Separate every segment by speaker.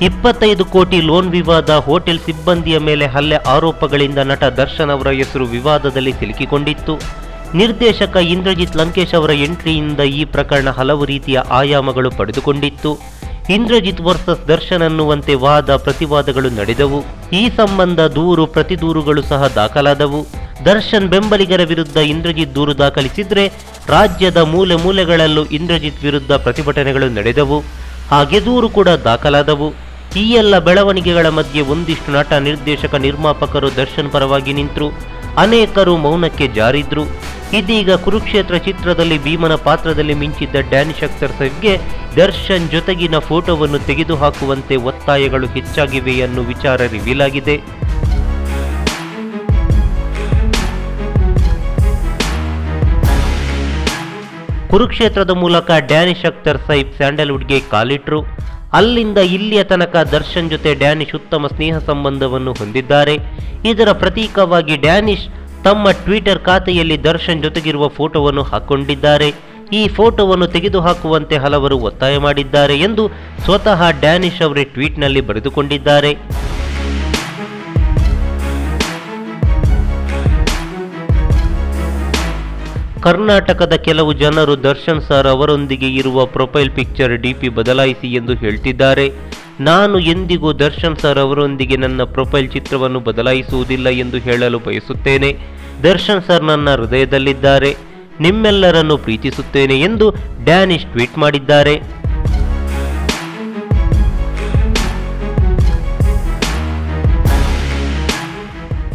Speaker 1: 25 ಕೋಟಿ ಲೋನ್ ವಿವಾದ, ಹೋಟೆಲ್ ಸಿಬ್ಬಂದಿಯ ಮೇಲೆ ಹಲ್ಲೆ ಆರೋಪಗಳಿಂದ ನಟ ದರ್ಶನ್ ಅವರ ಹೆಸರು ವಿವಾದದಲ್ಲಿ ಸಿಲುಕಿಕೊಂಡಿತ್ತು. ನಿರ್ದೇಶಕ ಇಂದ್ರಜಿತ್ ಲಂಕೇಶ್ ಅವರ ಎಂಟ್ರಿಯಿಂದ ಈ ಪ್ರಕರಣ ಹಲವು ರೀತಿಯ ಆಯಾಮಗಳು ಪಡೆದುಕೊಂಡಿತ್ತು. ಇಂದ್ರಜಿತ್ ವರ್ಸಸ್ ದರ್ಶನ್ ಅನ್ನುವಂತೆ ವಾದ ಪ್ರತಿವಾದಗಳು ನಡೆದವು. ಈ ಸಂಬಂಧ ದೂರು ಪ್ರತಿದೂರುಗಳು ಸಹ ದಾಖಲಾದವು. ದರ್ಶನ್ ಬೆಂಬಲಿಗರ ವಿರುದ್ಧ ಇಂದ್ರಜಿತ್ ದೂರು ದಾಖಲಿಸಿದ್ರೆ ರಾಜ್ಯದ ಮೂಲೆ ಮೂಲೆಗಳಲ್ಲೂ ಇಂದ್ರಜಿತ್ ವಿರುದ್ಧ ಪ್ರತಿಭಟನೆಗಳು ನಡೆದವು. ಹಾಗೆ ದೂರು ಕೂಡ ದಾಖಲಾದವು. ಈ ಎಲ್ಲ ಬೆಳವಣಿಗೆಗಳ ಮಧ್ಯೆ ಒಂದಿಷ್ಟು ನಟ, ನಿರ್ದೇಶಕ, ನಿರ್ಮಾಪಕರು ದರ್ಶನ್ ಪರವಾಗಿ ನಿಂತರು. ಅನೇಕರು ಮೌನಕ್ಕೆ ಜಾರಿದ್ರು. ಇದೀಗ ಕುರುಕ್ಷೇತ್ರ ಚಿತ್ರದಲ್ಲಿ ಭೀಮನ ಪಾತ್ರದಲ್ಲಿ ಮಿಂಚಿದ್ದ ಡ್ಯಾನಿಶ್ ಅಖ್ತರ್ ಸೈಫ್ಗೆ ದರ್ಶನ್ ಜೊತೆಗಿನ ಫೋಟೋವನ್ನು ತೆಗೆದುಹಾಕುವಂತೆ ಒತ್ತಾಯಗಳು ಹೆಚ್ಚಾಗಿವೆ ಅನ್ನೋ ವಿಚಾರ ರಿವೀಲ್ ಆಗಿದೆ. ಕುರುಕ್ಷೇತ್ರದ ಮೂಲಕ ಡ್ಯಾನಿಶ್ ಅಖ್ತರ್ ಸೈಫ್ ಸ್ಯಾಂಡಲ್ವುಡ್ಗೆ ಕಾಲಿಟ್ರು. ಅಲ್ಲಿಂದ ಇಲ್ಲಿಯ ತನಕ ದರ್ಶನ್ ಜೊತೆ ಡ್ಯಾನಿಶ್ ಉತ್ತಮ ಸ್ನೇಹ ಸಂಬಂಧವನ್ನು ಹೊಂದಿದ್ದಾರೆ. ಇದರ ಪ್ರತೀಕವಾಗಿ ಡ್ಯಾನಿಶ್ ತಮ್ಮ ಟ್ವಿಟರ್ ಖಾತೆಯಲ್ಲಿ ದರ್ಶನ್ ಜೊತೆಗಿರುವ ಫೋಟೋವನ್ನು ಹಾಕೊಂಡಿದ್ದಾರೆ. ಈ ಫೋಟೋವನ್ನು ತೆಗೆದುಹಾಕುವಂತೆ ಹಲವರು ಒತ್ತಾಯ ಮಾಡಿದ್ದಾರೆ ಎಂದು ಸ್ವತಃ ಡ್ಯಾನಿಶ್ ಅವರೇ ಟ್ವೀಟ್ನಲ್ಲಿ ಬರೆದುಕೊಂಡಿದ್ದಾರೆ. ಕರ್ನಾಟಕದ ಕೆಲವು ಜನರು ದರ್ಶನ್ ಸರ್ ಅವರೊಂದಿಗೆ ಇರುವ ಪ್ರೊಫೈಲ್ ಪಿಕ್ಚರ್ ಡಿಪಿ ಬದಲಾಯಿಸಿ ಎಂದು ಹೇಳ್ತಿದ್ದಾರೆ. ನಾನು ಎಂದಿಗೂ ದರ್ಶನ್ ಸರ್ ಅವರೊಂದಿಗೆ ನನ್ನ ಪ್ರೊಫೈಲ್ ಚಿತ್ರವನ್ನು ಬದಲಾಯಿಸುವುದಿಲ್ಲ ಎಂದು ಹೇಳಲು ಬಯಸುತ್ತೇನೆ. ದರ್ಶನ್ ಸರ್ ನನ್ನ ಹೃದಯದಲ್ಲಿದ್ದಾರೆ. ನಿಮ್ಮೆಲ್ಲರನ್ನು ಪ್ರೀತಿಸುತ್ತೇನೆ ಎಂದು ಡ್ಯಾನಿಶ್ ಟ್ವೀಟ್ ಮಾಡಿದ್ದಾರೆ.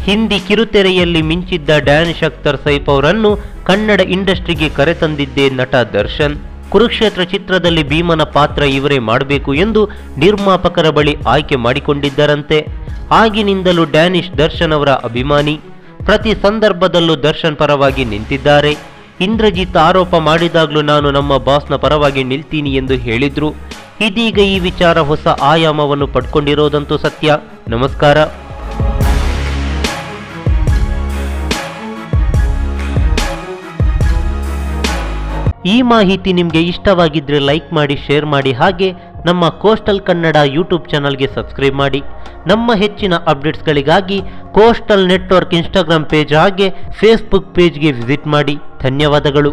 Speaker 1: ಹಿಂದಿ ಕಿರುತೆರೆಯಲ್ಲಿ ಮಿಂಚಿದ್ದ ಡ್ಯಾನಿಶ್ ಅಖ್ತರ್ ಸೈಫ್ ಅವರನ್ನು ಕನ್ನಡ ಇಂಡಸ್ಟ್ರಿಗೆ ಕರೆತಂದಿದ್ದೇ ನಟ ದರ್ಶನ್. ಕುರುಕ್ಷೇತ್ರ ಚಿತ್ರದಲ್ಲಿ ಭೀಮನ ಪಾತ್ರ ಇವರೇ ಮಾಡಬೇಕು ಎಂದು ನಿರ್ಮಾಪಕರ ಬಳಿ ಆಯ್ಕೆ ಮಾಡಿಕೊಂಡಿದ್ದರಂತೆ. ಆಗಿನಿಂದಲೂ ಡ್ಯಾನಿಶ್ ದರ್ಶನ್ ಅವರ ಅಭಿಮಾನಿ. ಪ್ರತಿ ಸಂದರ್ಭದಲ್ಲೂ ದರ್ಶನ್ ಪರವಾಗಿ ನಿಂತಿದ್ದಾರೆ. ಇಂದ್ರಜಿತ್ ಆರೋಪ ಮಾಡಿದಾಗಲೂ ನಾನು ನಮ್ಮ ಬಾಸ್ನ ಪರವಾಗಿ ನಿಲ್ತೀನಿ ಎಂದು ಹೇಳಿದ್ರು. ಇದೀಗ ಈ ವಿಚಾರ ಹೊಸ ಆಯಾಮವನ್ನು ಪಡ್ಕೊಂಡಿರೋದಂತೂ ಸತ್ಯ. ನಮಸ್ಕಾರ. ಈ ಮಾಹಿತಿ ನಿಮಗೆ ಇಷ್ಟವಾಗಿದ್ದರೆ ಲೈಕ್ ಮಾಡಿ, ಶೇರ್ ಮಾಡಿ, ಹಾಗೆ ನಮ್ಮ ಕೋಸ್ಟಲ್ ಕನ್ನಡ ಯೂಟ್ಯೂಬ್ ಚಾನಲ್ಗೆ ಸಬ್ಸ್ಕ್ರೈಬ್ ಮಾಡಿ. ನಮ್ಮ ಹೆಚ್ಚಿನ ಅಪ್ಡೇಟ್ಸ್ಗಳಿಗಾಗಿ ಕೋಸ್ಟಲ್ ನೆಟ್ವರ್ಕ್ ಇನ್ಸ್ಟಾಗ್ರಾಮ್ ಪೇಜ್ ಹಾಗೆ ಫೇಸ್ಬುಕ್ ಪೇಜ್ಗೆ ವಿಸಿಟ್ ಮಾಡಿ. ಧನ್ಯವಾದಗಳು.